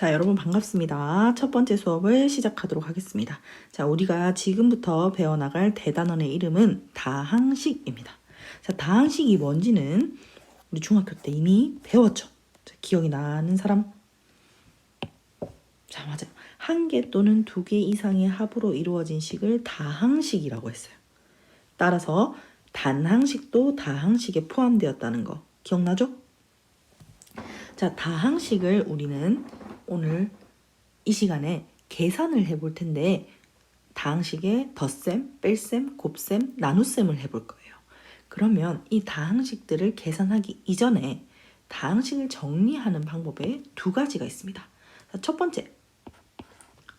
자, 여러분 반갑습니다. 첫 번째 수업을 시작하도록 하겠습니다. 자, 우리가 지금부터 배워나갈 대단원의 이름은 다항식입니다. 자, 다항식이 뭔지는 우리 중학교 때 이미 배웠죠. 자, 기억이 나는 사람? 자, 맞아요. 한 개 또는 두 개 이상의 합으로 이루어진 식을 다항식이라고 했어요. 따라서 단항식도 다항식에 포함되었다는 거 기억나죠? 자, 다항식을 우리는 오늘 이 시간에 계산을 해볼 텐데 다항식의 덧셈, 뺄셈, 곱셈, 나눗셈을 해볼 거예요. 그러면 이 다항식들을 계산하기 이전에 다항식을 정리하는 방법에 두 가지가 있습니다. 자, 첫 번째,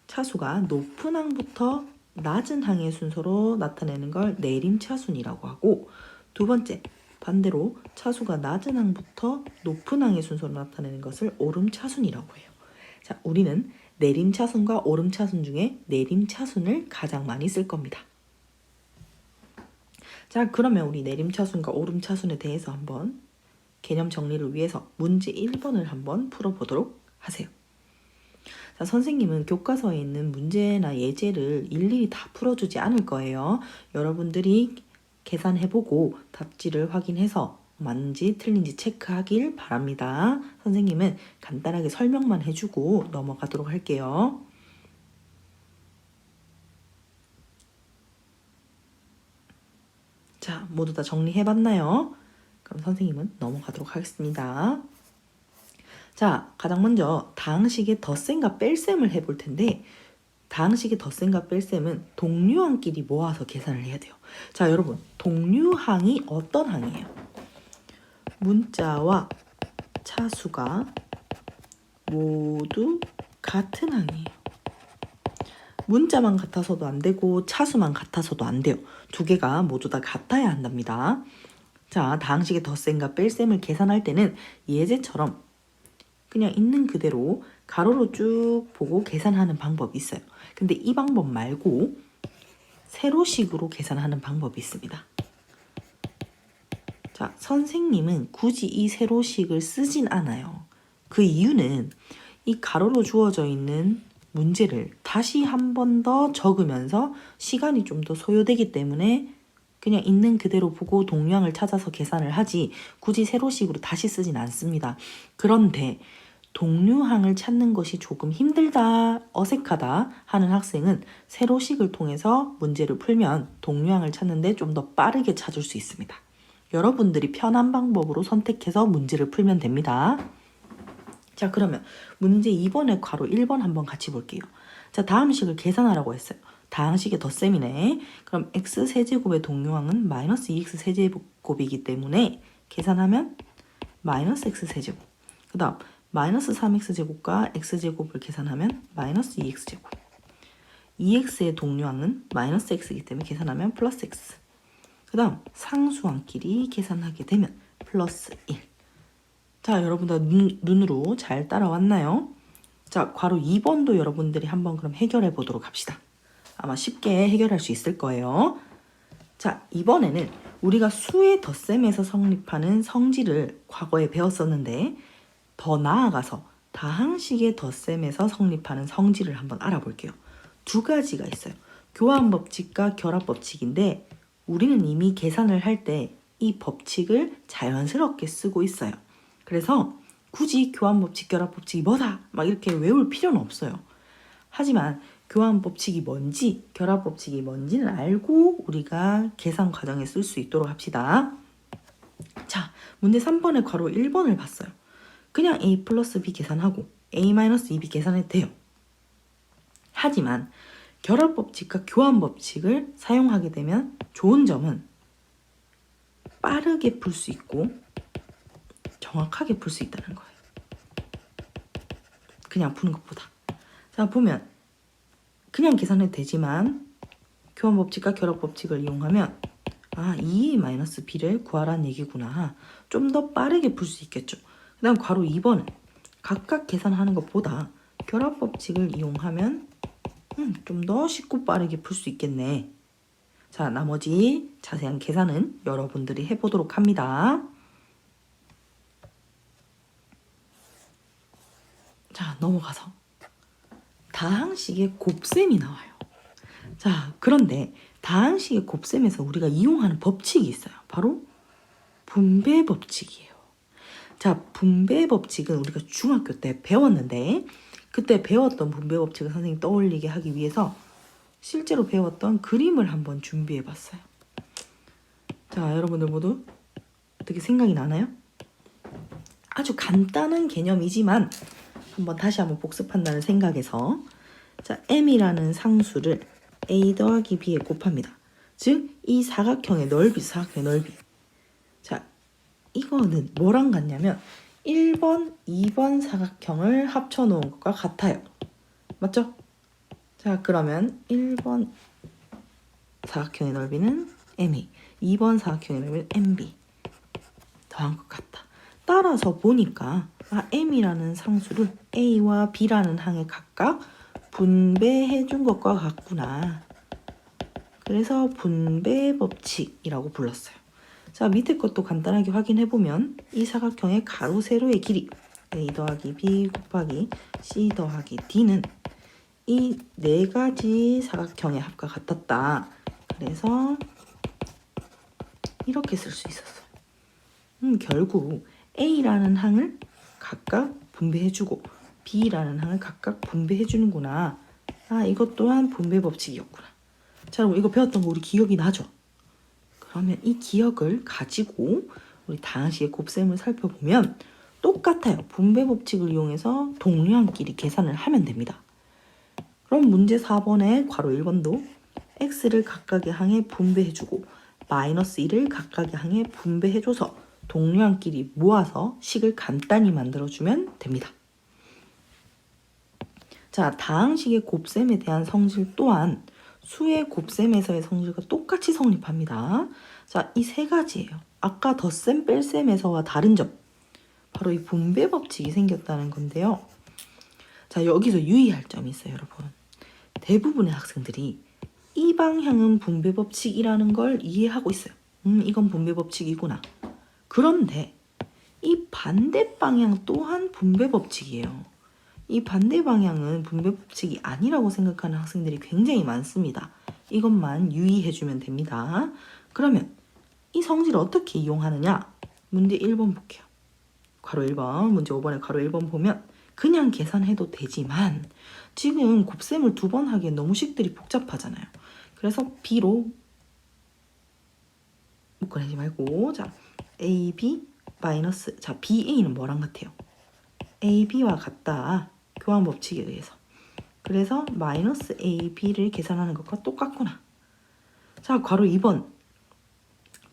차수가 높은 항부터 낮은 항의 순서로 나타내는 걸 내림차순이라고 하고, 두 번째, 반대로 차수가 낮은 항부터 높은 항의 순서로 나타내는 것을 오름차순이라고 해요. 자, 우리는 내림차순과 오름차순 중에 내림차순을 가장 많이 쓸 겁니다. 자, 그러면 우리 내림차순과 오름차순에 대해서 한번 개념 정리를 위해서 문제 1번을 한번 풀어보도록 하세요. 자, 선생님은 교과서에 있는 문제나 예제를 일일이 다 풀어주지 않을 거예요. 여러분들이 계산해보고 답지를 확인해서 맞는지 틀린지 체크하길 바랍니다. 선생님은 간단하게 설명만 해주고 넘어가도록 할게요. 자, 모두 다 정리해봤나요? 그럼 선생님은 넘어가도록 하겠습니다. 자, 가장 먼저 다항식의 덧셈과 뺄셈을 해볼 텐데, 다항식의 덧셈과 뺄셈은 동류항끼리 모아서 계산을 해야 돼요. 자, 여러분, 동류항이 어떤 항이에요? 문자와 차수가 모두 같은 항이에요. 문자만 같아서도 안 되고 차수만 같아서도 안 돼요. 두 개가 모두 다 같아야 한답니다. 자, 다항식의 덧셈과 뺄셈을 계산할 때는 예제처럼 그냥 있는 그대로 가로로 쭉 보고 계산하는 방법이 있어요. 근데 이 방법 말고 세로식으로 계산하는 방법이 있습니다. 자, 선생님은 굳이 이 세로식을 쓰진 않아요. 그 이유는 이 가로로 주어져 있는 문제를 다시 한 번 더 적으면서 시간이 좀 더 소요되기 때문에 그냥 있는 그대로 보고 동량을 찾아서 계산을 하지 굳이 세로식으로 다시 쓰진 않습니다. 그런데 동류항을 찾는 것이 조금 힘들다, 어색하다 하는 학생은 세로식을 통해서 문제를 풀면 동류항을 찾는데 좀 더 빠르게 찾을 수 있습니다. 여러분들이 편한 방법으로 선택해서 문제를 풀면 됩니다. 자, 그러면 문제 2번의 괄호 1번 한번 같이 볼게요. 자, 다항식을 계산하라고 했어요. 다항식의 덧셈이네. 그럼 x세제곱의 동류항은 마이너스 2x 세제곱이기 때문에 계산하면 마이너스 x세제곱. 그 다음 마이너스 3x제곱과 x제곱을 계산하면 마이너스 2x제곱. 2x의 동류항은 마이너스 x이기 때문에 계산하면 플러스 x. 그 다음 상수항끼리 계산하게 되면 플러스 1. 자, 여러분 다 눈으로 잘 따라왔나요? 자, 괄호 2번도 여러분들이 한번 그럼 해결해 보도록 합시다. 아마 쉽게 해결할 수 있을 거예요. 자, 이번에는 우리가 수의 덧셈에서 성립하는 성질을 과거에 배웠었는데 더 나아가서 다항식의 덧셈에서 성립하는 성질을 한번 알아볼게요. 두 가지가 있어요. 교환법칙과 결합법칙인데 우리는 이미 계산을 할 때 이 법칙을 자연스럽게 쓰고 있어요. 그래서 굳이 교환법칙, 결합법칙이 뭐다 막 이렇게 외울 필요는 없어요. 하지만 교환법칙이 뭔지, 결합법칙이 뭔지는 알고 우리가 계산 과정에 쓸 수 있도록 합시다. 자, 문제 3번의 괄호 1번을 봤어요. 그냥 a 플러스 b 계산하고 a 마이너스 2b 계산해도 돼요. 하지만 결합법칙과 교환법칙을 사용하게 되면 좋은 점은 빠르게 풀 수 있고 정확하게 풀 수 있다는 거예요. 그냥 푸는 것보다. 자, 보면 그냥 계산해도 되지만 교환법칙과 결합법칙을 이용하면 2a 마이너스 b를 구하라는 얘기구나. 좀 더 빠르게 풀 수 있겠죠. 그 다음 괄호 2번은 각각 계산하는 것보다 결합법칙을 이용하면 좀 더 쉽고 빠르게 풀 수 있겠네. 자, 나머지 자세한 계산은 여러분들이 해보도록 합니다. 자, 넘어가서 다항식의 곱셈이 나와요. 자, 그런데 다항식의 곱셈에서 우리가 이용하는 법칙이 있어요. 바로 분배 법칙이에요. 자, 분배 법칙은 우리가 중학교 때 배웠는데 그때 배웠던 분배 법칙을 선생님 떠올리게 하기 위해서 실제로 배웠던 그림을 한번 준비해 봤어요. 자, 여러분들 모두 어떻게 생각이 나나요? 아주 간단한 개념이지만 다시 한번 복습한다는 생각에서 자, m이라는 상수를 a 더하기 b에 곱합니다. 즉, 이 사각형의 넓이, 자, 이거는 뭐랑 같냐면 1번, 2번 사각형을 합쳐놓은 것과 같아요. 맞죠? 자, 그러면 1번 사각형의 넓이는 MA, 2번 사각형의 넓이는 MB 더한 것 같다. 따라서 보니까 M이라는 상수를 A와 B라는 항에 각각 분배해 준 것과 같구나. 그래서 분배 법칙이라고 불렀어요. 자, 밑에 것도 간단하게 확인해보면 이 사각형의 가로 세로의 길이 A 더하기 B 곱하기 C 더하기 D는 이 네 가지 사각형의 합과 같았다. 그래서 이렇게 쓸 수 있었어. 결국 A라는 항을 각각 분배해주고 B라는 항을 각각 분배해주는구나. 이것 또한 분배 법칙이었구나. 자, 여러분 이거 배웠던 거 우리 기억이 나죠? 그러면 이 기억을 가지고 우리 다항식의 곱셈을 살펴보면 똑같아요. 분배 법칙을 이용해서 동류항끼리 계산을 하면 됩니다. 그럼 문제 4번에 괄호 1번도 x를 각각의 항에 분배해주고 마이너스 1을 각각의 항에 분배해줘서 동류항끼리 모아서 식을 간단히 만들어주면 됩니다. 자, 다항식의 곱셈에 대한 성질 또한 수의 곱셈에서의 성질과 똑같이 성립합니다. 자, 이 세 가지예요. 아까 덧셈 뺄셈에서와 다른 점, 바로 이 분배 법칙이 생겼다는 건데요. 자, 여기서 유의할 점이 있어요, 여러분. 대부분의 학생들이 이 방향은 분배 법칙이라는 걸 이해하고 있어요. 이건 분배 법칙이구나. 그런데 이 반대 방향 또한 분배 법칙이에요. 이 반대 방향은 분배 법칙이 아니라고 생각하는 학생들이 굉장히 많습니다. 이것만 유의해주면 됩니다. 그러면 이 성질을 어떻게 이용하느냐? 문제 1번 볼게요. 괄호 1번, 문제 5번에 괄호 1번 보면 그냥 계산해도 되지만 지금 곱셈을 2번 하기엔 너무 식들이 복잡하잖아요. 그래서 B로 묶어내지 말고 자, AB 마이너스 자, BA는 뭐랑 같아요? AB와 같다. 교환 법칙에 의해서. 그래서 마이너스 AB를 계산하는 것과 똑같구나. 자, 괄호 2번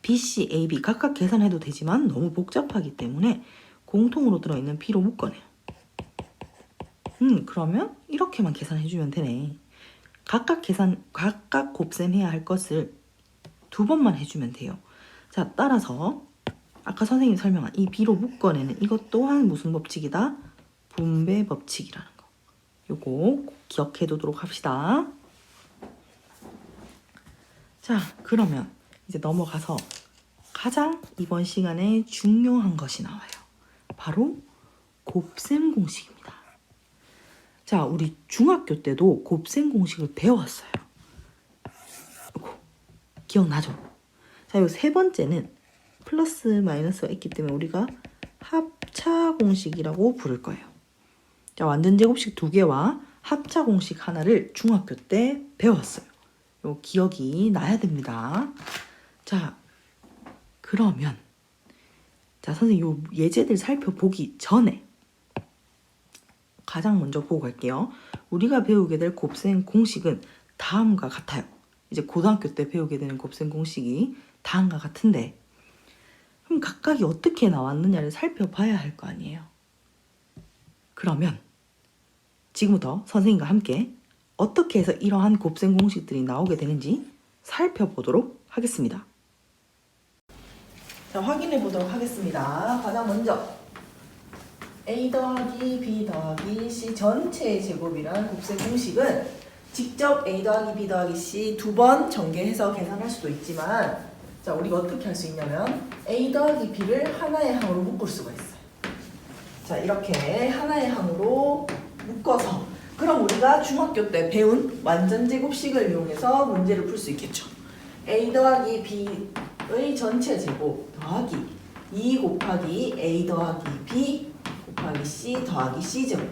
BC, AB 각각 계산해도 되지만 너무 복잡하기 때문에 공통으로 들어있는 B로 묶어내요. 그러면 이렇게만 계산해주면 되네. 각각 곱셈해야 할 것을 2번만 해주면 돼요. 자, 따라서 아까 선생님이 설명한 이 B로 묶어내는 이것 또한 무슨 법칙이다? 분배 법칙이라는 거. 요거 꼭 기억해 두도록 합시다. 자, 그러면 이제 넘어가서 가장 이번 시간에 중요한 것이 나와요. 바로 곱셈 공식입니다. 자, 우리 중학교 때도 곱셈 공식을 배웠어요. 요거 기억나죠? 자, 요 세 번째는 플러스 마이너스가 있기 때문에 우리가 합차 공식이라고 부를 거예요. 자, 완전 제곱식 2개와 합차 공식 하나를 중학교 때 배웠어요. 요 기억이 나야 됩니다. 자, 그러면 자, 선생님 요 예제들 살펴보기 전에 가장 먼저 보고 갈게요. 우리가 배우게 될 곱셈 공식은 다음과 같아요. 이제 고등학교 때 배우게 되는 곱셈 공식이 다음과 같은데 그럼 각각이 어떻게 나왔느냐를 살펴봐야 할 거 아니에요. 그러면 지금부터 선생님과 함께 어떻게 해서 이러한 곱셈 공식들이 나오게 되는지 살펴보도록 하겠습니다. 자, 확인해 보도록 하겠습니다. 가장 먼저 A 더하기 B 더하기 C 전체의 제곱이란 곱셈 공식은 직접 A 더하기 B 더하기 C 2번 전개해서 계산할 수도 있지만 자, 우리가 어떻게 할 수 있냐면 A 더하기 B를 하나의 항으로 묶을 수가 있어요. 자, 이렇게 하나의 항으로 묶어서. 그럼 우리가 중학교 때 배운 완전제곱식을 이용해서 문제를 풀 수 있겠죠. a 더하기 b의 전체 제곱 더하기 2 곱하기 a 더하기 b 곱하기 c 더하기 c 제곱.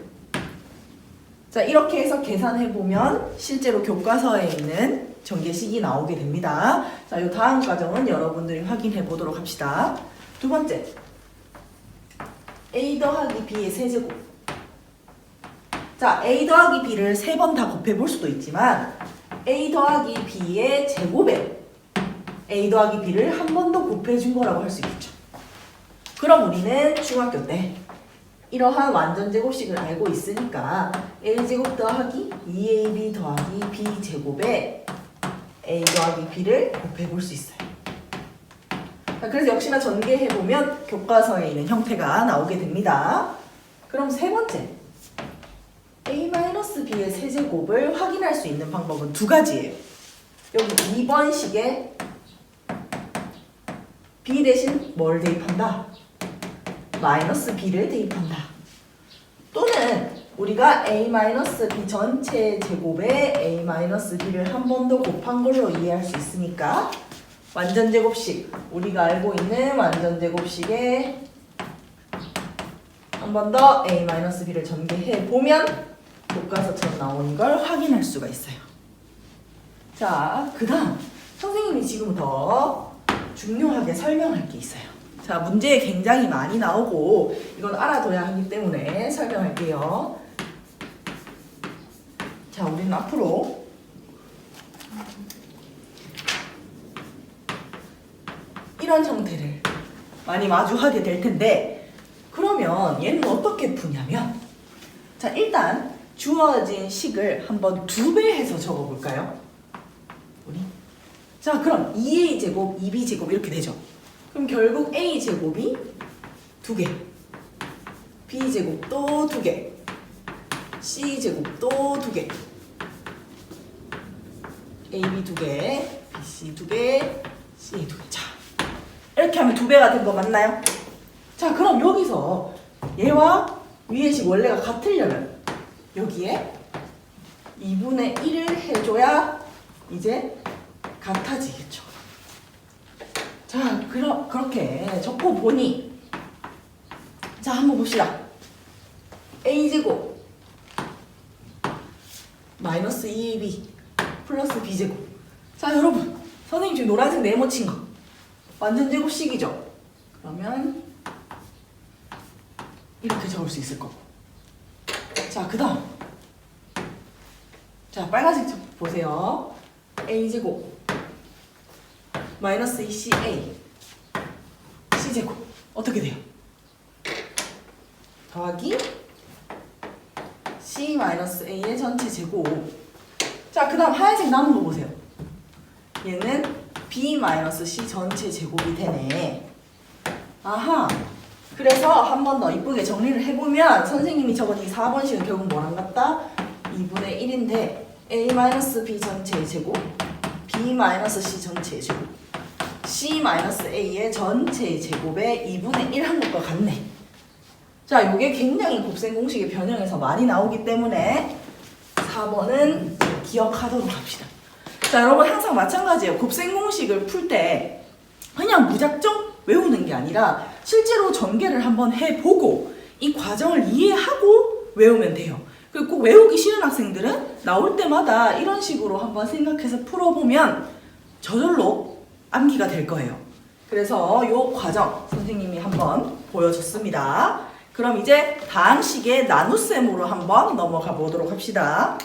자, 이렇게 해서 계산해보면 실제로 교과서에 있는 전개식이 나오게 됩니다. 자, 이 다음 과정은 여러분들이 확인해 보도록 합시다. 두 번째, a 더하기 b의 세제곱. 자, a 더하기 b를 3번 다 곱해볼 수도 있지만 a 더하기 b의 제곱에 a 더하기 b를 한 번 더 곱해준 거라고 할 수 있겠죠. 그럼 우리는 중학교 때 이러한 완전제곱식을 알고 있으니까 a제곱 더하기 2ab 더하기 b제곱에 a 더하기 b를 곱해볼 수 있어요. 자, 그래서 역시나 전개해보면 교과서에 있는 형태가 나오게 됩니다. 그럼 세 번째, a-b의 세제곱을 확인할 수 있는 방법은 두 가지예요. 여기 2번 식에 b 대신 뭘 대입한다? 마이너스 b를 대입한다. 또는 우리가 a-b 전체 제곱에 a-b를 한 번 더 곱한 걸로 이해할 수 있으니까 완전제곱식, 우리가 알고 있는 완전제곱식에 한 번 더 a-b를 전개해 보면 교과서처럼 나오는 걸 확인할 수가 있어요. 자, 그 다음 선생님이 지금부터 중요하게 설명할 게 있어요. 자, 문제에 굉장히 많이 나오고 이건 알아둬야 하기 때문에 설명할게요. 자, 우리는 앞으로 이런 형태를 많이 마주하게 될 텐데, 그러면 얘는 어떻게 푸냐면, 자, 일단 주어진 식을 한번 2배 해서 적어볼까요? 우리? 자, 그럼 2a제곱, 2b제곱 이렇게 되죠. 그럼 결국 a제곱이 2개, b제곱도 2개, c제곱도 2개, ab 2개, bc 2개, c 2개. 자, 이렇게 하면 2배가 된 거 맞나요? 자, 그럼 여기서 얘와 위의 식 원래가 같으려면 여기에 2분의 1을 해줘야 이제 같아지겠죠. 자, 그렇게 적고 보니, 자, 한번 봅시다. a제곱 마이너스 2ab 플러스 b제곱. 자, 여러분, 선생님 지금 노란색 네모 친 거 완전제곱식이죠? 그러면 이렇게 적을 수 있을 거고. 자, 그 다음, 자, 빨간색 보세요. a제곱 마이너스 2ca c제곱 어떻게 돼요? 더하기 c 마이너스 a의 전체 제곱. 자, 그 다음 하얀색 남은 거 보세요. 얘는 b 마이너스 c 전체 제곱이 되네. 아하. 그래서 한 번 더 이쁘게 정리를 해보면 선생님이 적은 이 4번식은 결국 뭐랑 같다? 2분의 1인데 a 마이너스 b 전체의 제곱, b 마이너스 c 전체의 제곱, c 마이너스 a의 전체의 제곱에 2분의 1 한 것과 같네. 자, 요게 굉장히 곱셈 공식의 변형에서 많이 나오기 때문에 4번은 기억하도록 합시다. 자, 여러분 항상 마찬가지예요. 곱셈 공식을 풀 때 그냥 무작정 외우는 게 아니라 실제로 전개를 한번 해보고 이 과정을 이해하고 외우면 돼요. 그리고 꼭 외우기 싫은 학생들은 나올 때마다 이런 식으로 한번 생각해서 풀어보면 저절로 암기가 될 거예요. 그래서 이 과정 선생님이 한번 보여줬습니다. 그럼 이제 다항식의 나눗셈으로 한번 넘어가 보도록 합시다.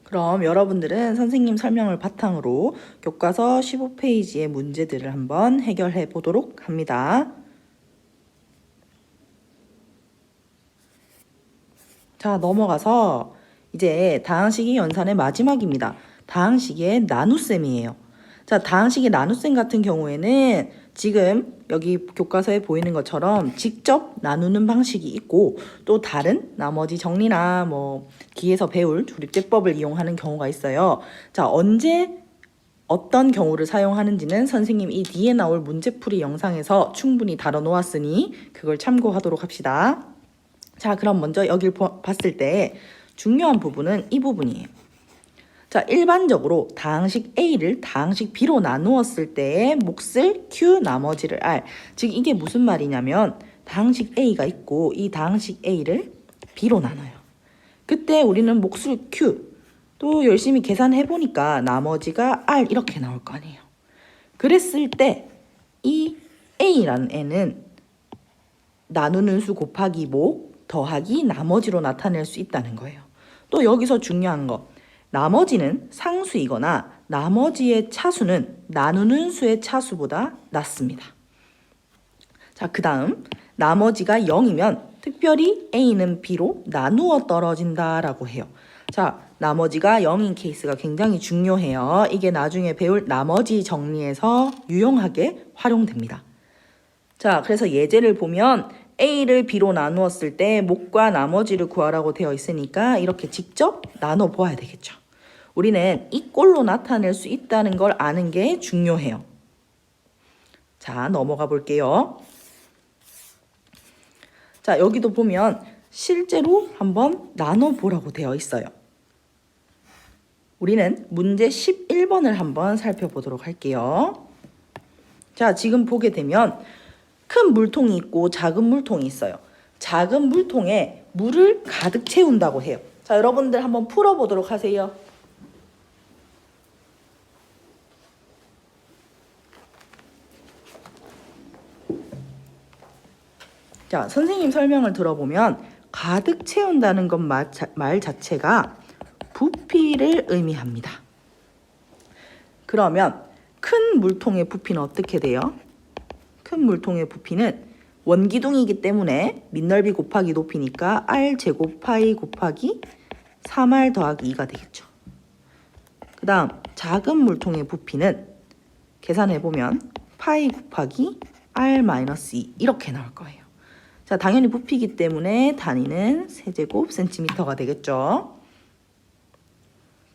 그럼 여러분들은 선생님 설명을 바탕으로 교과서 15페이지의 문제들을 한번 해결해 보도록 합니다. 자, 넘어가서 이제 다항식이 연산의 마지막입니다. 다항식의 나눗셈이에요. 자, 다항식의 나눗셈 같은 경우에는 지금 여기 교과서에 보이는 것처럼 직접 나누는 방식이 있고 또 다른 나머지 정리나 뭐 뒤에서 배울 조립제법을 이용하는 경우가 있어요. 자, 언제 어떤 경우를 사용하는지는 선생님 이 뒤에 나올 문제풀이 영상에서 충분히 다뤄놓았으니 그걸 참고하도록 합시다. 자, 그럼 먼저 여길 봤을 때 중요한 부분은 이 부분이에요. 자, 일반적으로 다항식 A를 다항식 B로 나누었을 때의 몫을 Q, 나머지를 R. 즉 이게 무슨 말이냐면 다항식 A가 있고 이 다항식 A를 B로 나눠요. 그때 우리는 몫을 Q, 또 열심히 계산해보니까 나머지가 R 이렇게 나올 거 아니에요. 그랬을 때 이 A라는 애는 나누는 수 곱하기 목 더하기 나머지로 나타낼 수 있다는 거예요. 또 여기서 중요한 거, 나머지는 상수이거나 나머지의 차수는 나누는 수의 차수보다 낮습니다. 자, 그 다음 나머지가 0이면 특별히 A는 B로 나누어 떨어진다라고 해요. 자, 나머지가 0인 케이스가 굉장히 중요해요. 이게 나중에 배울 나머지 정리에서 유용하게 활용됩니다. 자, 그래서 예제를 보면 A를 B로 나누었을 때 목과 나머지를 구하라고 되어 있으니까 이렇게 직접 나눠 보아야 되겠죠. 우리는 이 꼴로 나타낼 수 있다는 걸 아는 게 중요해요. 자, 넘어가 볼게요. 자, 여기도 보면 실제로 한번 나눠 보라고 되어 있어요. 우리는 문제 11번을 한번 살펴보도록 할게요. 자, 지금 보게 되면 큰 물통이 있고 작은 물통이 있어요. 작은 물통에 물을 가득 채운다고 해요. 자, 여러분들 한번 풀어보도록 하세요. 자, 선생님 설명을 들어보면 가득 채운다는 것 말 자체가 부피를 의미합니다. 그러면 큰 물통의 부피는 어떻게 돼요? 큰 물통의 부피는 원기둥이기 때문에 밑넓이 곱하기 높이니까 R 제곱 파이 곱하기 3R 더하기 2가 되겠죠. 그 다음 작은 물통의 부피는 계산해보면 파이 곱하기 R-2 이렇게 나올 거예요. 자, 당연히 부피이기 때문에 단위는 세제곱 센티미터가 되겠죠.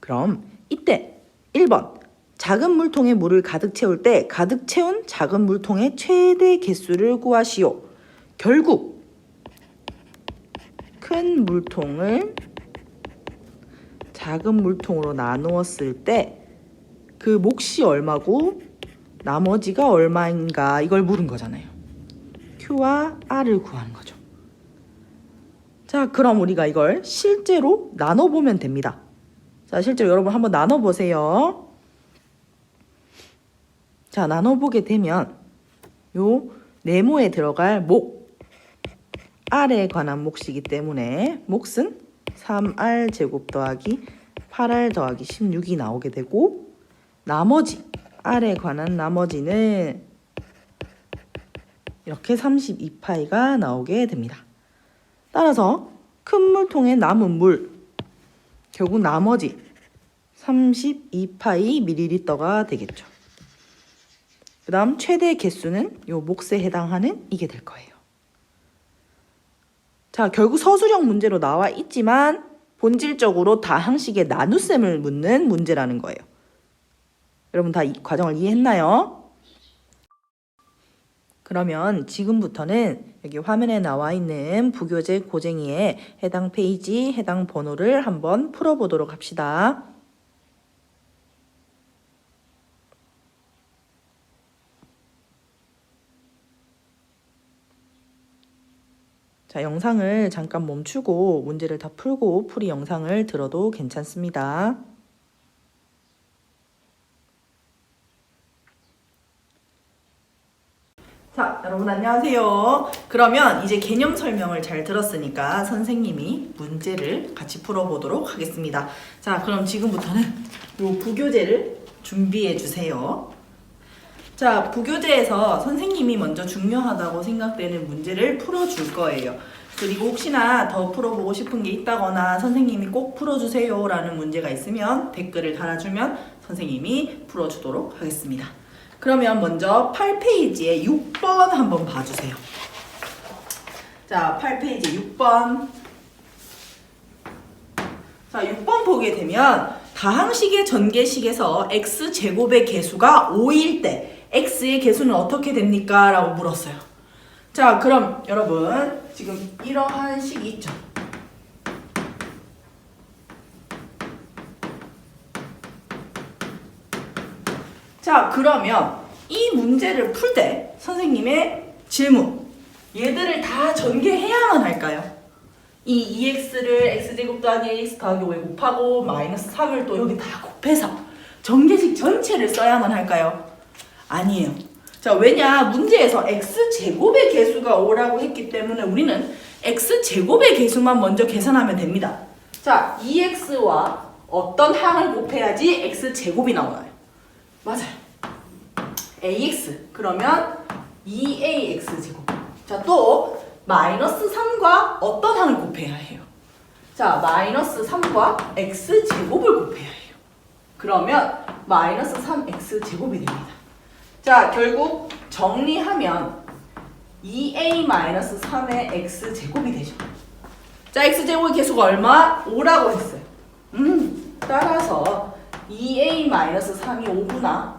그럼 이때 1번 작은 물통에 물을 가득 채울 때 가득 채운 작은 물통의 최대 개수를 구하시오. 결국 큰 물통을 작은 물통으로 나누었을 때 그 몫이 얼마고 나머지가 얼마인가 이걸 물은 거잖아요. Q와 R을 구하는 거죠. 자, 그럼 우리가 이걸 실제로 나눠보면 됩니다. 자, 실제로 여러분 한번 나눠보세요. 자, 나눠보게 되면 요 네모에 들어갈 목, R에 관한 몫이기 때문에 몫은 3R 제곱 더하기 8R 더하기 16이 나오게 되고 나머지, R에 관한 나머지는 이렇게 32파이가 나오게 됩니다. 따라서 큰 물통에 남은 물, 결국 나머지 32파이 ml가 되겠죠. 그 다음 최대 개수는 요 몫에 해당하는 이게 될 거예요. 자, 결국 서술형 문제로 나와 있지만 본질적으로 다항식의 나눗셈을 묻는 문제라는 거예요. 여러분 다 이 과정을 이해했나요? 그러면 지금부터는 여기 화면에 나와 있는 부교재 고쟁이의 해당 페이지, 해당 번호를 한번 풀어보도록 합시다. 자, 영상을 잠깐 멈추고 문제를 다 풀고 풀이 영상을 들어도 괜찮습니다. 자, 여러분 안녕하세요. 그러면 이제 개념 설명을 잘 들었으니까 선생님이 문제를 같이 풀어보도록 하겠습니다. 자, 그럼 지금부터는 요 부교재를 준비해 주세요. 자, 부교재에서 선생님이 먼저 중요하다고 생각되는 문제를 풀어줄 거예요. 그리고 혹시나 더 풀어보고 싶은 게 있다거나 선생님이 꼭 풀어주세요 라는 문제가 있으면 댓글을 달아주면 선생님이 풀어주도록 하겠습니다. 그러면 먼저 8페이지에 6번 한번 봐주세요. 자, 8페이지 6번. 자, 6번 보게 되면 다항식의 전개식에서 x제곱의 개수가 5일 때 x의 개수는 어떻게 됩니까? 라고 물었어요. 자, 그럼 여러분 지금 이러한 식이 있죠. 자, 그러면 이 문제를 풀 때 선생님의 질문, 얘들을 다 전개해야만 할까요? 이 2x를 x제곱 더하기 ax 더하기 5에 곱하고 마이너스 3을 또 여기 다 곱해서 전개식 전체를 써야만 할까요? 아니에요. 자, 왜냐? 문제에서 x제곱의 개수가 5라고 했기 때문에 우리는 x제곱의 개수만 먼저 계산하면 됩니다. 자, 2x와 어떤 항을 곱해야지 x제곱이 나오나요? 맞아요. ax. 그러면 2ax제곱. 자, 또 마이너스 3과 어떤 항을 곱해야 해요? 자, 마이너스 3과 x제곱을 곱해야 해요. 그러면 마이너스 3x제곱이 됩니다. 자, 결국 정리하면 2a-3의 x제곱이 되죠. 자, x제곱의 개수가 얼마? 5라고 했어요. 따라서 2a-3이 5구나.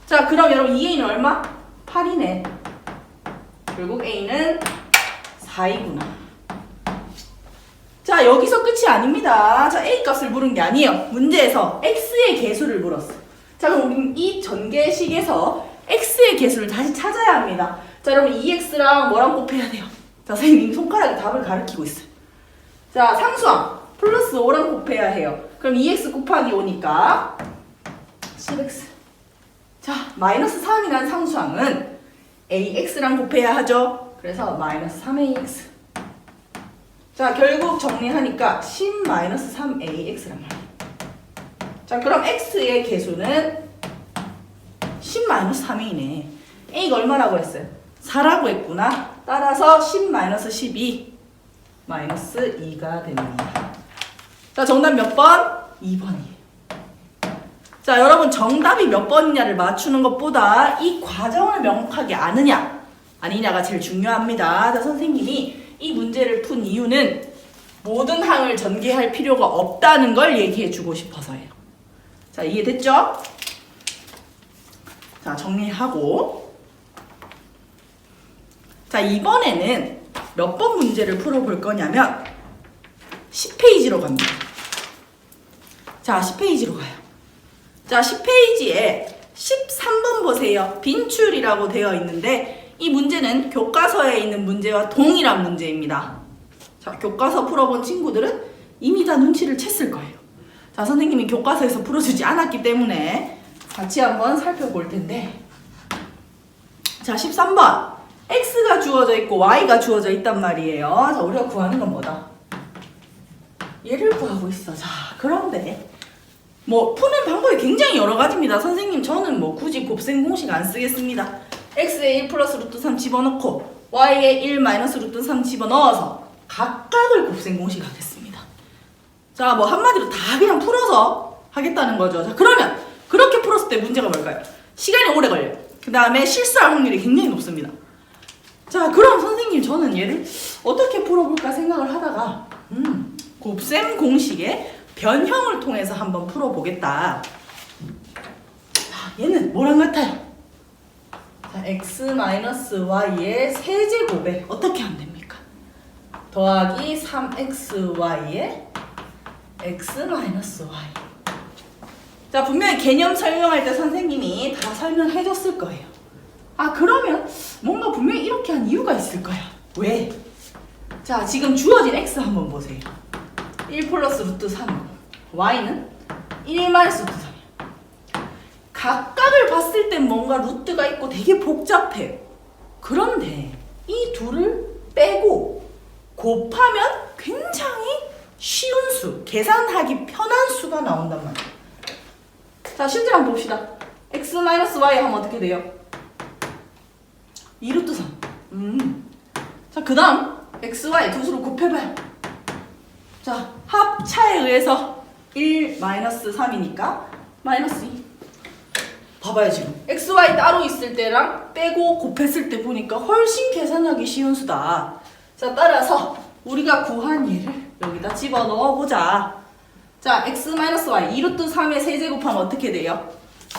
자, 그럼 여러분 2a는 얼마? 8이네. 결국 a는 4이구나. 자, 여기서 끝이 아닙니다. 자, a 값을 물은 게 아니에요. 문제에서 x의 개수를 물었어. 자, 그럼 우리는 이 전개식에서 x의 개수를 다시 찾아야 합니다. 자, 여러분 2x랑 뭐랑 곱해야 돼요? 자, 선생님 손가락에 답을 가리키고 있어요. 자, 상수항 플러스 5랑 곱해야 해요. 그럼 2x 곱하기 5니까 10x. 자, 마이너스 3이라는 상수항은 ax랑 곱해야 하죠. 그래서 마이너스 3ax. 자, 결국 정리하니까 10-3ax란 말이에요. 자, 그럼 x의 개수는 10-3이네. a가 얼마라고 했어요? 4라고 했구나. 따라서 10-12 마이너스 2가 됩니다. 자, 정답 몇 번? 2번이에요. 자, 여러분 정답이 몇 번이냐를 맞추는 것보다 이 과정을 명확하게 아느냐 아니냐가 제일 중요합니다. 자, 선생님이 이 문제를 푼 이유는 모든 항을 전개할 필요가 없다는 걸 얘기해 주고 싶어서예요. 자, 이해됐죠? 자, 정리하고, 자, 이번에는 몇 번 문제를 풀어볼 거냐면 10페이지로 갑니다. 자, 10페이지로 가요. 자, 10페이지에 13번 보세요. 빈출이라고 되어 있는데 이 문제는 교과서에 있는 문제와 동일한 문제입니다. 자, 교과서 풀어본 친구들은 이미 다 눈치를 챘을 거예요. 자, 선생님이 교과서에서 풀어주지 않았기 때문에 같이 한번 살펴볼 텐데, 자, 13번 x가 주어져 있고 y가 주어져 있단 말이에요. 자, 우리가 구하는 건 뭐다? 얘를 구하고 있어. 자, 그런데 뭐 푸는 방법이 굉장히 여러 가지입니다. 선생님 저는 뭐 굳이 곱셈 공식 안 쓰겠습니다. x에 1 플러스 루트 3 집어넣고 y에 1 마이너스 루트 3 집어넣어서 각각을 곱셈 공식 하겠습니다. 자, 뭐 한마디로 다 그냥 풀어서 하겠다는 거죠. 자, 그러면 그렇게 풀었을 때 문제가 뭘까요? 시간이 오래 걸려요. 그 다음에 실수할 확률이 굉장히 높습니다. 자, 그럼 선생님 저는 얘를 어떻게 풀어볼까 생각을 하다가 곱셈 공식의 변형을 통해서 한번 풀어보겠다. 자, 얘는 뭐랑 같아요? 자, x-y의 세제곱에 어떻게 하면 됩니까? 더하기 3xy의 x-y. 자, 분명히 개념 설명할 때 선생님이 다 설명해 줬을 거예요. 아, 그러면 뭔가 분명히 이렇게 한 이유가 있을 거야. 왜? 자, 지금 주어진 x 한번 보세요. 1 플러스 루트 3, y는 1 마이너스 루트 3이야. 각각을 봤을 땐 뭔가 루트가 있고 되게 복잡해요. 그런데 이 둘을 빼고 곱하면 굉장히 쉬운 수, 계산하기 편한 수가 나온단 말이에요. 자, 실제 한번 봅시다. x-y 하면 어떻게 돼요? 2 루트 3. 자, 그 다음 x, y 두 수로 곱해봐요. 자, 합차에 의해서 1 마이너스 3이니까 마이너스 2. 봐봐요, 지금 x, y 따로 있을 때랑 빼고 곱했을 때 보니까 훨씬 계산하기 쉬운 수다. 자, 따라서 우리가 구한 얘를 여기다 집어넣어보자. 자, x 마이너스 y 2 루트 3의 세제곱하면 어떻게 돼요?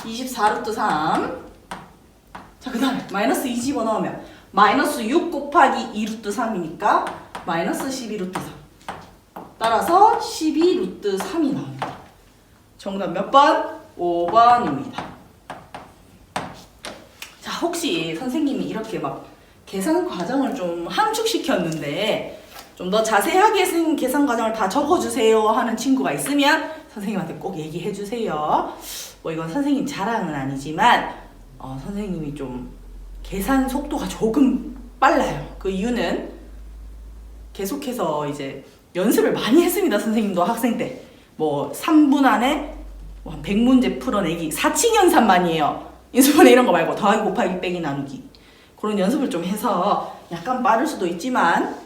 24 루트 3. 자, 그 다음에 마이너스 2 집어넣으면 마이너스 6 곱하기 2 루트 3이니까 마이너스 12 루트 3. 따라서 12 루트 3이 나옵니다. 정답 몇 번? 5번입니다. 자, 혹시 선생님이 이렇게 막 계산 과정을 좀 함축시켰는데 좀 더 자세하게 쓴 계산 과정을 다 적어주세요 하는 친구가 있으면 선생님한테 꼭 얘기해 주세요. 뭐 이건 선생님 자랑은 아니지만 선생님이 좀 계산 속도가 조금 빨라요. 그 이유는 계속해서 이제 연습을 많이 했습니다. 선생님도 학생 때 뭐 3분 안에 뭐 한 100문제 풀어내기, 사칙연산만이에요. 인수분해 이런 거 말고 더하기 곱하기 빼기 나누기 그런 연습을 좀 해서 약간 빠를 수도 있지만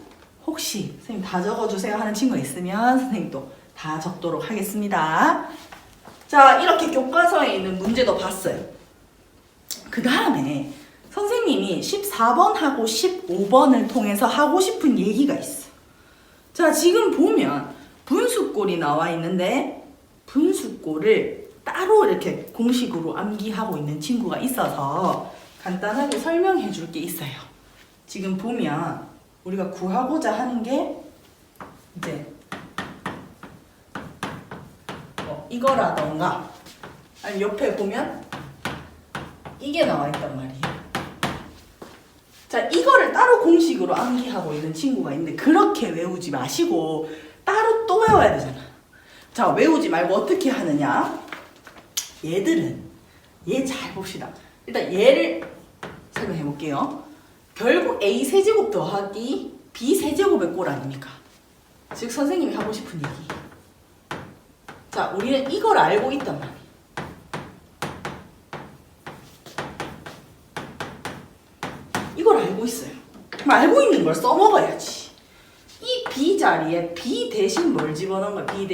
혹시 선생님 다 적어주세요 하는 친구가 있으면 선생님도 다 적도록 하겠습니다. 자, 이렇게 교과서에 있는 문제도 봤어요. 그 다음에 선생님이 14번하고 15번을 통해서 하고 싶은 얘기가 있어. 자, 지금 보면 분수꼴이 나와 있는데 분수꼴을 따로 이렇게 공식으로 암기하고 있는 친구가 있어서 간단하게 설명해 줄 게 있어요. 지금 보면 우리가 구하고자 하는 게 이제 이거라던가 아니 옆에 보면 이게 나와 있단 말이에요. 자, 이거를 따로 공식으로 암기하고 있는 친구가 있는데 그렇게 외우지 마시고 따로 또 외워야 되잖아. 자, 외우지 말고 어떻게 하느냐? 얘들은 얘 잘 봅시다. 일단 얘를 설명해 볼게요. 결국 A 세제곱 더하기 B 세제곱의 꼴 아닙니까? 즉 선생님이 하고 싶은 얘기. 자, 우리는 이걸 알고 있단 말이에요. 이걸 알고 있어요. 그럼 알고 있는 걸 써먹어야지. 이 B 자리에 B 대신 뭘 집어넣은 거야? B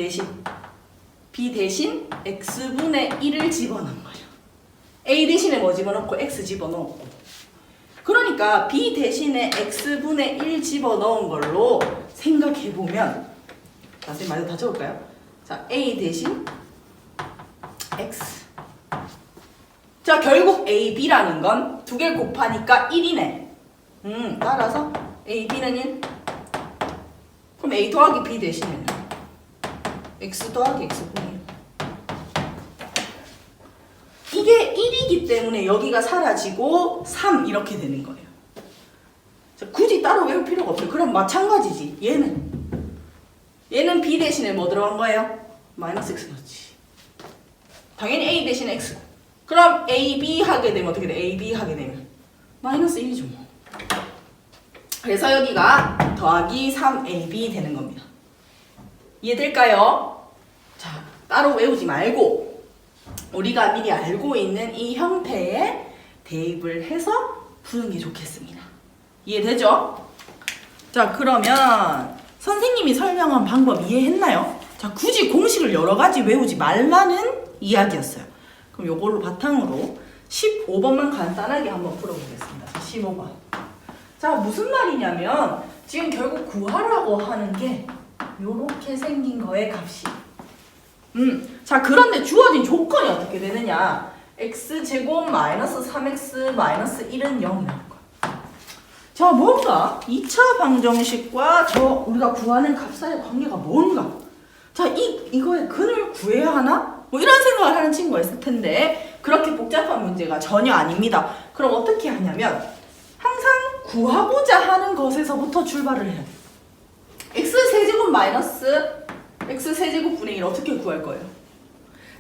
대신 X분의 1을 집어넣은 거예요. A 대신에 뭐 집어넣고 X 집어넣었고. 그러니까 B 대신에 X분의 1 집어넣은 걸로 생각해보면 자, 선생님 말도 다 적을까요? 자, A 대신 X. 자, 결국 A, B라는 건 두 개를 곱하니까 1이네. 따라서 A, B는 1. 그럼 A 더하기 B 대신에는 X 더하기 X분의 1. 이게 1이기 때문에 여기가 사라지고 3 이렇게 되는 거예요. 자, 굳이 따로 외울 필요가 없어요. 그럼 마찬가지지. 얘는 B 대신에 뭐 들어간 거예요? 마이너스 X 넣지. 당연히 A 대신에 X. 그럼 A, B 하게 되면 어떻게 돼? A, B 하게 되면 마이너스 1이죠 뭐. 그래서 여기가 더하기 3AB 되는 겁니다. 이해될까요? 자, 따로 외우지 말고 우리가 미리 알고 있는 이 형태에 대입을 해서 푸는 게 좋겠습니다. 이해되죠? 자, 그러면 선생님이 설명한 방법 이해했나요? 자, 굳이 공식을 여러 가지 외우지 말라는 이야기였어요. 그럼 요걸로 바탕으로 15번만 간단하게 한번 풀어보겠습니다. 15번. 자, 무슨 말이냐면 지금 결국 구하라고 하는 게 요렇게 생긴 거의 값이. 자, 그런데 주어진 조건이 어떻게 되느냐? x제곱 마이너스 3x 마이너스 1은 0이라는 거야. 자, 뭔가 2차 방정식과 저 우리가 구하는 값 사이의 관계가 뭔가? 자, 이거의 근을 구해야 하나? 뭐 이런 생각을 하는 친구가 있을 텐데 그렇게 복잡한 문제가 전혀 아닙니다. 그럼 어떻게 하냐면 항상 구하고자 하는 것에서부터 출발을 해야 돼. x세제곱 마이너스 x세제곱분의 1 어떻게 구할 거예요?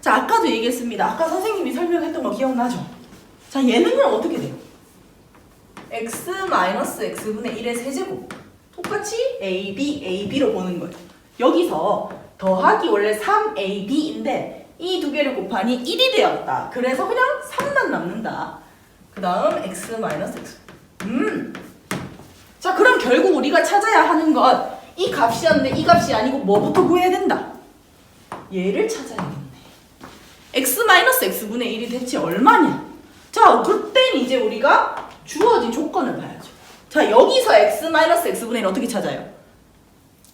자, 아까도 얘기했습니다. 아까 선생님이 설명했던 거 기억나죠? 자, 얘는 그럼 어떻게 돼요? x 마이너스 x분의 1의 세제곱 똑같이 ab로 보는 거예요. 여기서 더하기 원래 3ab인데 이 두 개를 곱하니 1이 되었다. 그래서 그냥 3만 남는다. 그 다음 x 마이너스 x. 자, 그럼 결국 우리가 찾아야 하는 건 이 값이었는데 이 값이 아니고 뭐부터 구해야 된다? 얘를 찾아야겠네. x 마이너스 x분의 1이 대체 얼마냐? 자, 그땐 이제 우리가 주어진 조건을 봐야죠. 자, 여기서 x 마이너스 x분의 1 어떻게 찾아요?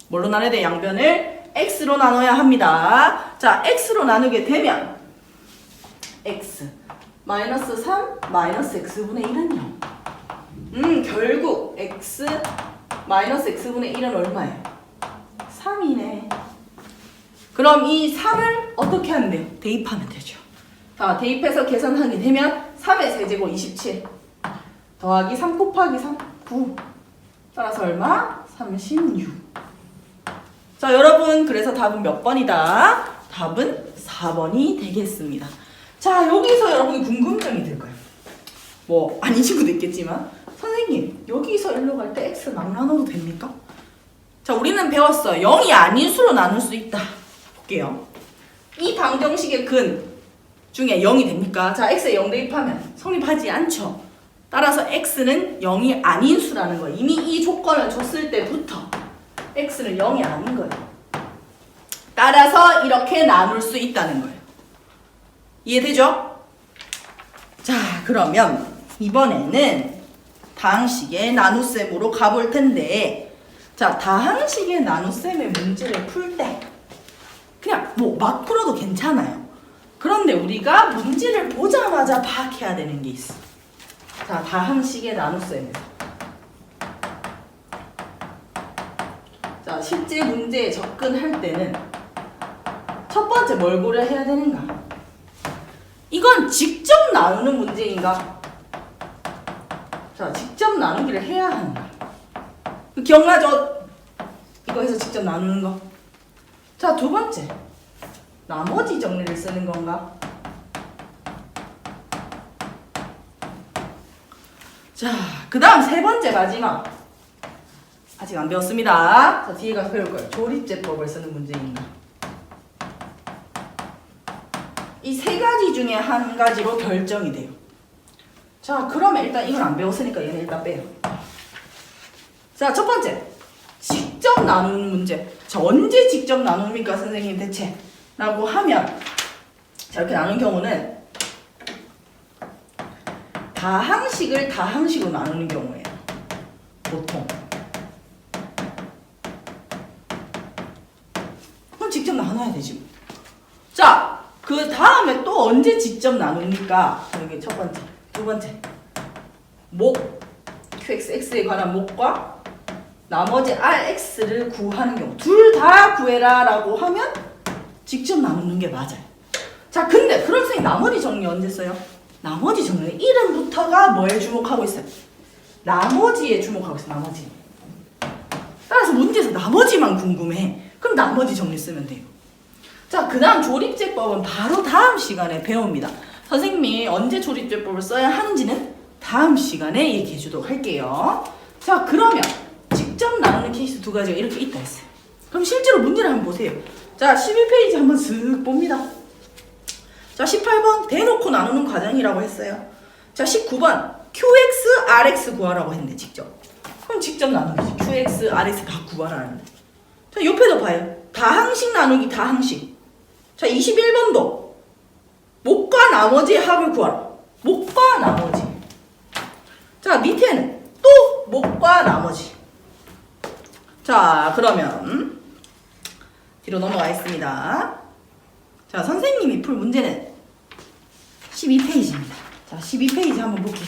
뭘로 나눠야 돼? 양변을 x로 나눠야 합니다. 자, x로 나누게 되면 x 마이너스 3 마이너스 x분의 1은 0. 결국 x 마이너스 x분의 1은 얼마예요? 3이네. 그럼 이 3을 어떻게 하면 돼요? 대입하면 되죠. 자, 대입해서 계산하게 되면 3의 세제곱 27 더하기 3 곱하기 3 9 따라서 얼마? 36. 자, 여러분 그래서 답은 몇 번이다? 답은 4번이 되겠습니다. 자, 여기서 여러분이 궁금증이 들 거예요. 뭐 아닌 친구도 있겠지만 선생님 여기서 일로 갈 때 x 막 나눠도 됩니까? 자, 우리는 배웠어요. 0이 아닌 수로 나눌 수 있다. 볼게요. 이 방정식의 근 중에 0이 됩니까? 자, x에 0 대입하면 성립하지 않죠. 따라서 x는 0이 아닌 수라는 거예요. 이미 이 조건을 줬을 때부터 x는 0이 아닌 거예요. 따라서 이렇게 나눌 수 있다는 거예요. 이해되죠? 자, 그러면 이번에는 다항식의 나눗셈으로 가볼 텐데, 자, 다항식의 나눗셈의 문제를 풀 때 그냥 뭐 막 풀어도 괜찮아요. 그런데 우리가 문제를 보자마자 파악해야 되는 게 있어. 자, 다항식의 나눗셈에서 자, 실제 문제에 접근할 때는 첫 번째 뭘 고려해야 되는가? 이건 직접 나누는 문제인가? 자, 직접 나누기를 해야 하는가? 기억나죠? 이거 해서 직접 나누는 거. 자, 두 번째 나머지 정리를 쓰는 건가? 자, 그 다음 세 번째 마지막 아직 안 배웠습니다. 자, 뒤에 가서 배울 거예요. 조립제법을 쓰는 문제인가? 이 세 가지 중에 한 가지로 결정이 돼요. 자, 그러면 일단 이건 안 배웠으니까 얘는 일단 빼요. 자, 첫 번째 직접 나누는 문제. 자, 언제 직접 나눕니까 선생님 대체? 라고 하면 자, 이렇게 나눈 경우는 다항식을 다항식으로 나누는 경우예요. 보통. 그럼 직접 나눠야 되지. 자, 그 다음에 또 언제 직접 나눕니까? 여기 첫 번째. 두 번째. 목. QXX에 관한 목과 나머지 RX를 구하는 경우. 둘 다 구해라 라고 하면 직접 나누는 게 맞아요. 자, 근데 그럼 선생님 나머지 정리 언제 써요? 나머지 정리는 이름부터가 뭐에 주목하고 있어요? 나머지에 주목하고 있어요. 나머지. 따라서 문제에서 나머지만 궁금해. 그럼 나머지 정리 쓰면 돼요. 자, 그 다음 조립제법은 바로 다음 시간에 배웁니다. 선생님이 언제 조립제법을 써야 하는지는 다음 시간에 얘기해 주도록 할게요. 자, 그러면 직접 나누는 케이스 두 가지가 이렇게 있다 했어요. 그럼 실제로 문제를 한번 보세요. 자, 11페이지 한번 슥 봅니다. 자, 18번 대놓고 나누는 과정이라고 했어요. 자, 19번 QX, RX 구하라고 했네, 직접. 그럼 직접 나누기. QX, RX 다 구하라는데. 자, 옆에도 봐요. 다항식 나누기, 다항식. 자, 21번도 목과 나머지의 합을 구하라. 목과 나머지. 자, 밑에는 또 목과 나머지. 자, 그러면 뒤로 넘어가겠습니다. 자, 선생님이 풀 문제는 12페이지입니다. 자, 12페이지 한번 볼게요.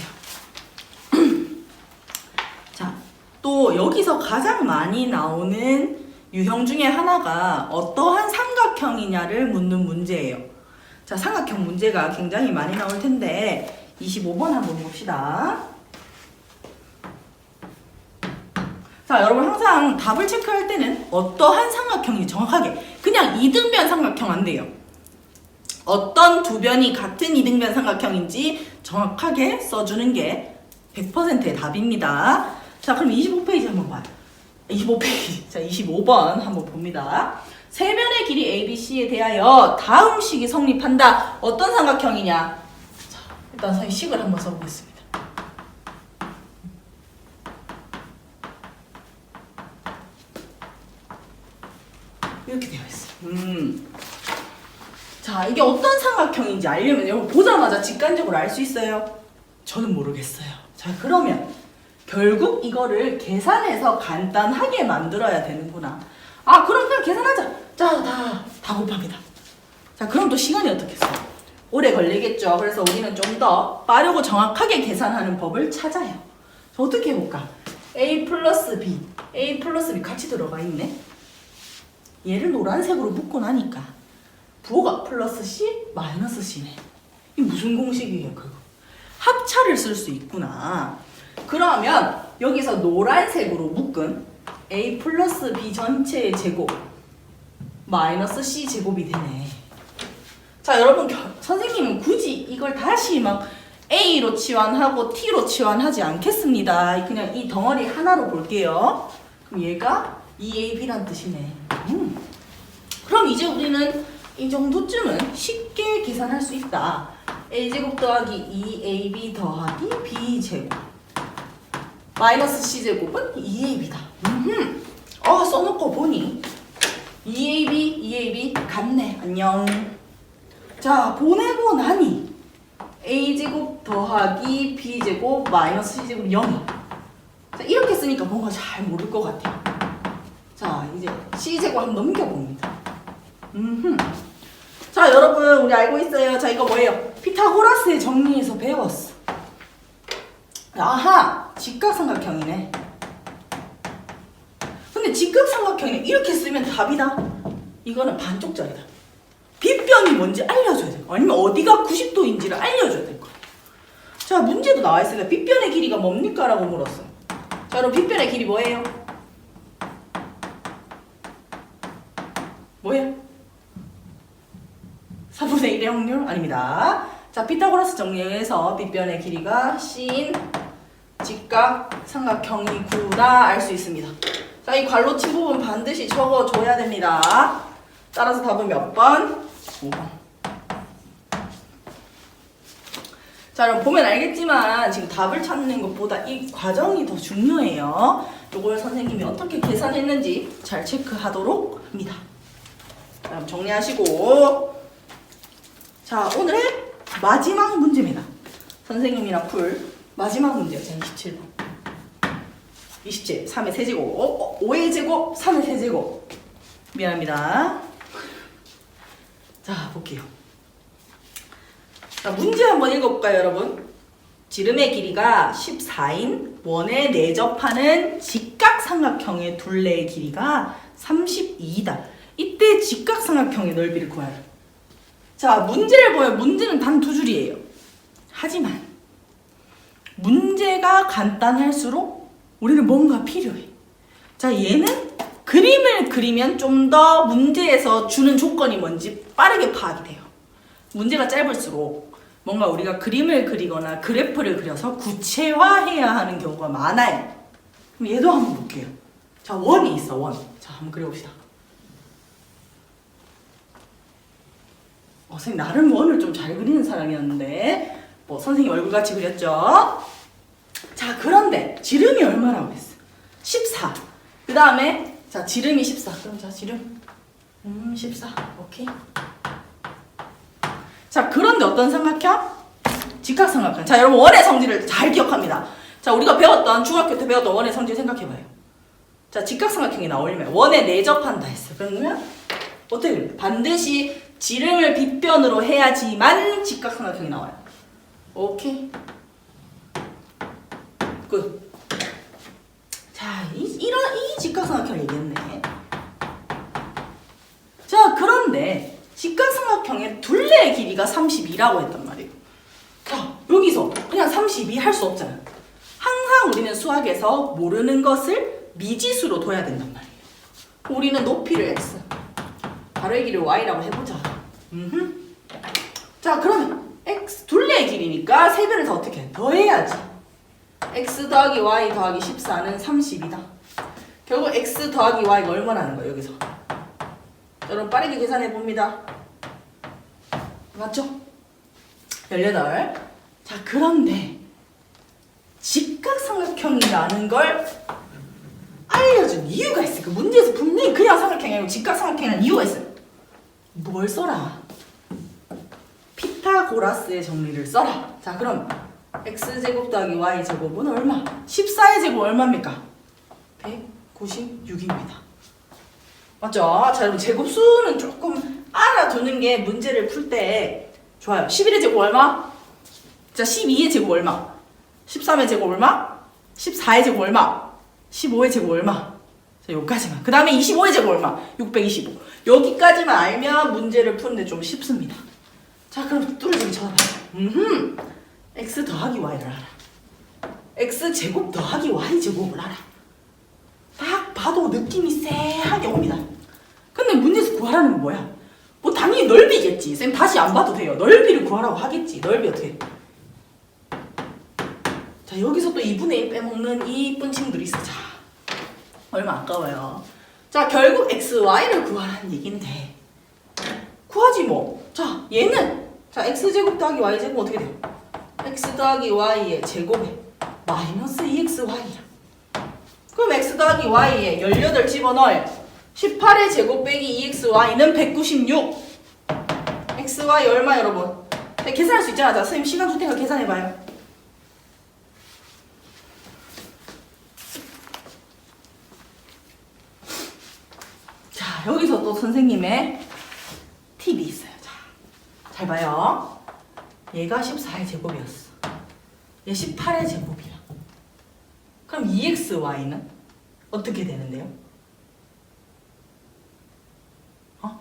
자, 또 여기서 가장 많이 나오는 유형 중에 하나가 어떠한 삼각형이냐를 묻는 문제예요. 자, 삼각형 문제가 굉장히 많이 나올 텐데 25번 한번 봅시다. 자, 여러분 항상 답을 체크할 때는 어떠한 삼각형이 정확하게 그냥 이등변 삼각형 안 돼요. 어떤 두 변이 같은 이등변 삼각형인지 정확하게 써주는 게 100%의 답입니다. 자, 그럼 25페이지 한번 봐요. 25페이지. 자, 25번 한번 봅니다. 세 변의 길이 ABC에 대하여 다음 식이 성립한다. 어떤 삼각형이냐? 자, 일단 선생님 식을 한번 써보겠습니다. 이렇게 되어 있어요. 자, 이게 어떤 삼각형인지 알려면 여러분 보자마자 직관적으로 알 수 있어요? 저는 모르겠어요. 자, 그러면 결국 이거를 계산해서 간단하게 만들어야 되는구나. 아, 그럼 그냥 계산하자. 자, 다 곱합니다. 자, 그럼 또 시간이 어떻겠어요? 오래 걸리겠죠. 그래서 우리는 좀 더 빠르고 정확하게 계산하는 법을 찾아요. 어떻게 해볼까? A 플러스 B, A 플러스 B 같이 들어가 있네. 얘를 노란색으로 묶고 나니까 부호가 플러스 C, 마이너스 C네. 이 무슨 공식이에요, 그거? 합차를 쓸 수 있구나. 그러면 여기서 노란색으로 묶은 A 플러스 B 전체의 제곱 마이너스 C 제곱이 되네. 자, 여러분, 선생님은 굳이 이걸 다시 막 A로 치환하고 T로 치환하지 않겠습니다. 그냥 이 덩어리 하나로 볼게요. 그럼 얘가 2AB란 뜻이네. 그럼 이제 우리는 이 정도쯤은 쉽게 계산할 수 있다. A제곱 더하기 2AB 더하기 B제곱 마이너스 C제곱은 2AB다. 써놓고 보니 2AB 같네. 안녕. 자, 보내고 나니 A제곱 더하기 B제곱 마이너스 C제곱 0이. 자, 이렇게 쓰니까 뭔가 잘 모를 것 같아요. 자, 이제 C제곱 한번 넘겨봅니다. 자, 여러분, 우리 알고 있어요. 자, 이거 뭐예요? 피타고라스의 정리에서 배웠어. 아하! 직각삼각형이네. 근데 직각삼각형이 이렇게 쓰면 답이다. 이거는 반쪽짜리다. 빗변이 뭔지 알려줘야 돼. 아니면 어디가 90도인지를 알려줘야 될 거야. 자, 문제도 나와 있으니까 빗변의 길이가 뭡니까? 라고 물었어. 자, 그럼 빗변의 길이 뭐예요? 뭐예요? 4분의 1의 확률? 아닙니다. 자, 피타고라스 정리에서 빗변의 길이가 C인 직각삼각형이구나 알 수 있습니다. 자, 이 괄호 친 부분 반드시 적어줘야 됩니다. 따라서 답은 몇 번? 5번. 자, 그럼 보면 알겠지만 지금 답을 찾는 것보다 이 과정이 더 중요해요. 이걸 선생님이 어떻게 계산했는지 잘 체크하도록 합니다. 그럼 정리하시고, 자, 오늘의 마지막 문제입니다. 선생님이랑 풀 마지막 문제요. 27번. 27, 3의 세제곱, 5의 제곱, 3의 세제곱. 미안합니다. 자, 볼게요. 자, 문제 한번 읽어볼까요, 여러분? 지름의 길이가 14인 원에 내접하는 직각삼각형의 둘레의 길이가 32이다. 이때 직각삼각형의 넓이를 구하라. 자, 문제를 보면 문제는 단 두 줄이에요. 하지만 문제가 간단할수록 우리는 뭔가 필요해. 자, 얘는 그림을 그리면 좀 더 문제에서 주는 조건이 뭔지 빠르게 파악이 돼요. 문제가 짧을수록 뭔가 우리가 그림을 그리거나 그래프를 그려서 구체화해야 하는 경우가 많아요. 그럼 얘도 한번 볼게요. 자, 원이 있어, 원. 자, 한번 그려봅시다. 선생님 나름 원을 좀 잘 그리는 사람이었는데 뭐 선생님 얼굴같이 그렸죠? 자, 그런데 지름이 얼마라고 했어? 14. 그 다음에 자, 지름이 14. 그럼 자, 지름 14. 오케이. 자, 그런데 어떤 삼각형? 직각삼각형. 자, 여러분 원의 성질을 잘 기억합니다. 자, 우리가 배웠던 중학교 때 배웠던 원의 성질 생각해봐요. 자, 직각삼각형이 나오려면 원에 내접한다 했어. 그러면 어떻게 그래? 반드시 지름을 빗변으로 해야지만 직각삼각형이 나와요. 오케이. 굿. 자, 이 직각삼각형을 얘기했네. 자, 그런데 직각삼각형의 둘레의 길이가 32라고 했단 말이에요. 자, 여기서 그냥 32 할 수 없잖아요. 항상 우리는 수학에서 모르는 것을 미지수로 둬야 된단 말이에요. 우리는 높이를 x, 가로의 길이를 y라고 해보자. 자, 그러면 x 둘레의 길이니까 세 배를 더 어떻게 해? 더해야지. x 더하기 y 더하기 14는 30이다. 결국 x 더하기 y가 얼마나는 거예요, 여기서? 여러분 빠르게 계산해 봅니다. 맞죠? 18. 자, 그런데 직각삼각형이라는 걸 알려준 이유가 있어요. 그 문제에서 분명히 그냥 삼각형이 아니고 직각삼각형이라는 이유가 있어요. 뭘 써라? 피타고라스의 정리를 써라. 자, 그럼 x제곱 더하기 y제곱은 얼마? 14의 제곱 얼마입니까? 196입니다. 맞죠? 자, 여러분 제곱수는 조금 알아두는 게 문제를 풀 때 좋아요. 11의 제곱 얼마? 자, 12의 제곱 얼마? 13의 제곱 얼마? 14의 제곱 얼마? 15의 제곱 얼마? 자, 여기까지만. 그 다음에 25의 제곱 얼마? 625. 여기까지만 알면 문제를 푸는데 좀 쉽습니다. 자, 그럼 뚜루지기 쳐다봐요. x 더하기 y를 알아. x 제곱 더하기 y 제곱을 알아. 딱 봐도 느낌이 쎄하게 옵니다. 근데 문제에서 구하라는 건 뭐야? 뭐 당연히 넓이겠지. 쌤 다시 안 봐도 돼요. 넓이를 구하라고 하겠지. 넓이 어떻게? 자, 여기서 또 2분의 1 빼먹는 이 이쁜 친구들이 있어. 자, 얼마 아까워요. 자, 결국 x, y를 구하라는 얘긴데 구하지 뭐. 자, 얘는 자 x제곱 더하기 y제곱 어떻게 돼요? x 더하기 y의 제곱에 마이너스 2xy야. 그럼 x 더하기 y에 18 집어넣어요. 18의 제곱 빼기 2xy는 196. xy 얼마 여러분? 네, 계산할 수 있잖아. 자, 선생님 시간 줄 테니까 계산해봐요. 자, 여기서 또 선생님의 팁이 있어요. 자, 잘 봐요. 얘가 14의 제곱이었어. 얘 18의 제곱이야. 그럼 2xy는 어떻게 되는데요?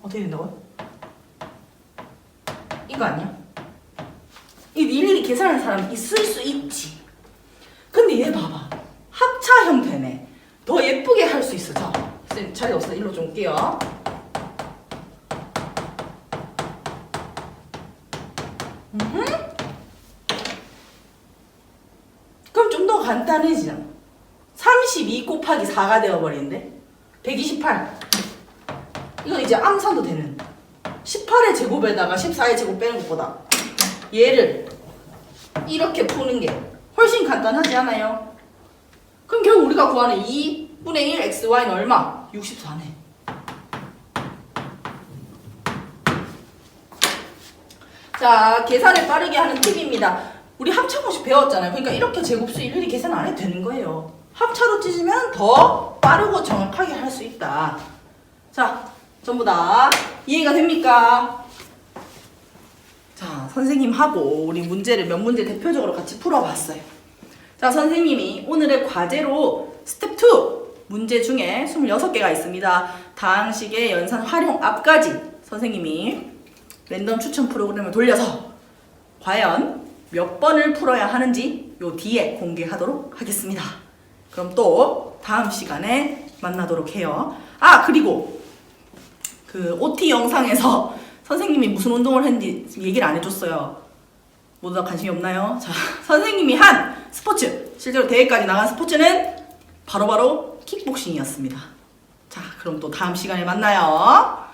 어떻게 된다고요? 이거 아니야? 이 일일이 계산하는 사람 있을 수 있지. 근데 얘 봐봐. 합차 형태네. 더 예쁘게 할 수 있어. 자, 쌤 자리 없어. 일로 좀 올게요. 그럼 좀 더 간단해지잖아. 32 곱하기 4가 되어버리는데 128. 이건 이제 암산도 되는 18의 제곱에다가 14의 제곱 빼는 것보다 얘를 이렇게 푸는 게 훨씬 간단하지 않아요? 그럼 결국 우리가 구하는 2분의 1 xy는 얼마? 64네. 자, 계산을 빠르게 하는 팁입니다. 우리 합차공식 배웠잖아요. 그러니까 이렇게 제곱수 일일이 계산 안 해도 되는 거예요. 합차로 찢으면 더 빠르고 정확하게 할 수 있다. 자, 전부 다 이해가 됩니까? 자, 선생님하고 우리 문제를 몇 문제 대표적으로 같이 풀어봤어요. 자, 선생님이 오늘의 과제로 스텝 2 문제 중에 26개가 있습니다. 다항식의 연산 활용 앞까지 선생님이 랜덤 추천 프로그램을 돌려서 과연 몇 번을 풀어야 하는지 요 뒤에 공개하도록 하겠습니다. 그럼 또 다음 시간에 만나도록 해요. 아, 그리고 그 OT 영상에서 선생님이 무슨 운동을 했는지 얘기를 안 해줬어요. 모두 다 관심이 없나요? 자, 선생님이 한 스포츠, 실제로 대회까지 나간 스포츠는 바로바로 킥복싱이었습니다. 자, 그럼 또 다음 시간에 만나요.